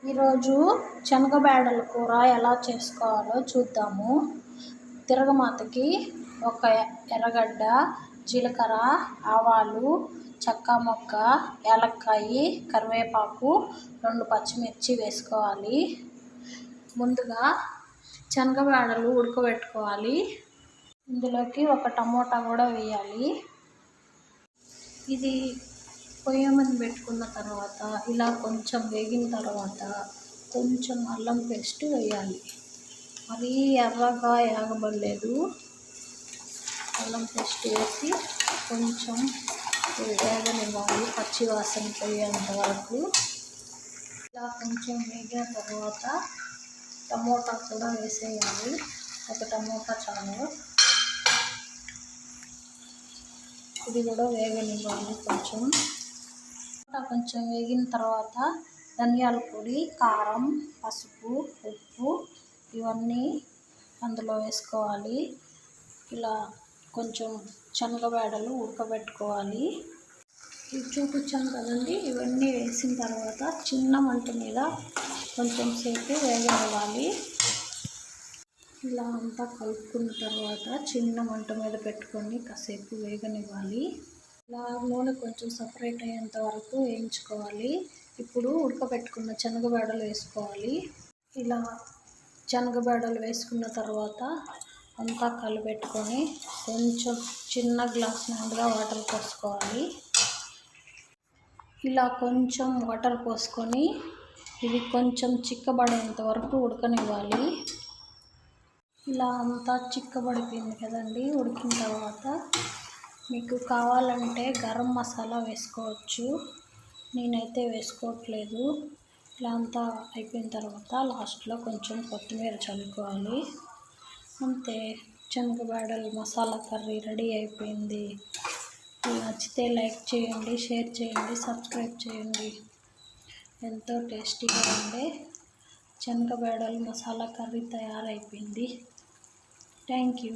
ఈరోజు శనగబేడల కూర ఎలా చేసుకోవాలో చూద్దాము. తిరగమాతకి ఒక ఎర్రగడ్డ, జీలకర్ర, ఆవాలు, చెక్క మొగ్గ, యాలక్కాయి, కరివేపాకు, 2 పచ్చిమిర్చి వేసుకోవాలి. ముందుగా శనగబేడలు ఉడకబెట్టుకోవాలి. ఇందులోకి ఒక టమోటా కూడా వేయాలి. ఇది పొయ్యి మీద పెట్టుకున్న తర్వాత ఇలా కొంచెం వేగిన తర్వాత కొంచెం అల్లం పేస్ట్ వేయాలి. మరీ ఎర్రగా వేగబడలేదు. అల్లం పేస్ట్ వేసి కొంచెం వేగనివ్వాలి, పచ్చి వాసన పోయేంత వరకు. ఇలా కొంచెం వేగిన తర్వాత టమోటా కూడా వేసేయాలి. ఒక టమోటా చాలు. ఇది కూడా వేగనివ్వాలి. కొంచెం వేగిన తర్వాత ధనియాల పొడి, కారం, పసుపు, ఉప్పు ఇవన్నీ అందులో వేసుకోవాలి. ఇలా కొంచెం శనగబేడలు ఉడకబెట్టుకోవాలి. ఇవి చూపించాను కదండి. ఇవన్నీ వేసిన తర్వాత చిన్న మంట మీద కొంచెం సేపు వేగనివ్వాలి. ఇలా అంతా కలుపుకున్న తర్వాత చిన్న మంట మీద పెట్టుకొని కాసేపు వేగనివ్వాలి. ఇలా నూనె కొంచెం సపరేట్ అయ్యేంత వరకు వేయించుకోవాలి. ఇప్పుడు ఉడకబెట్టుకున్న శనగబేడలు వేసుకోవాలి. ఇలా శనగబేడలు వేసుకున్న తర్వాత అంతా కలిపెట్టుకొని కొంచెం చిన్న గ్లాస్ నిండుగా వాటర్ పోసుకోవాలి. ఇలా కొంచెం వాటర్ పోసుకొని ఇవి కొంచెం చిక్కబడేంత వరకు ఉడకనివ్వాలి. ఇలా అంతా చిక్కబడిపోయింది కదండి. ఉడికిన తర్వాత మీకు కావాలంటే గరం మసాలా వేసుకోవచ్చు. నేనైతే వేసుకోవట్లేదు. ఇలా అంతా అయిపోయిన తర్వాత లాస్ట్లో కొంచెం కొత్తిమీర చల్లుకోవాలి. అంతే, శనగబేడల మసాలా కర్రీ రెడీ అయిపోయింది. నచ్చితే లైక్ చేయండి, షేర్ చేయండి, సబ్స్క్రైబ్ చేయండి. ఎంతో టేస్టీగా ఉండే శనగబేడల మసాలా కర్రీ తయారైపోయింది. Thank you.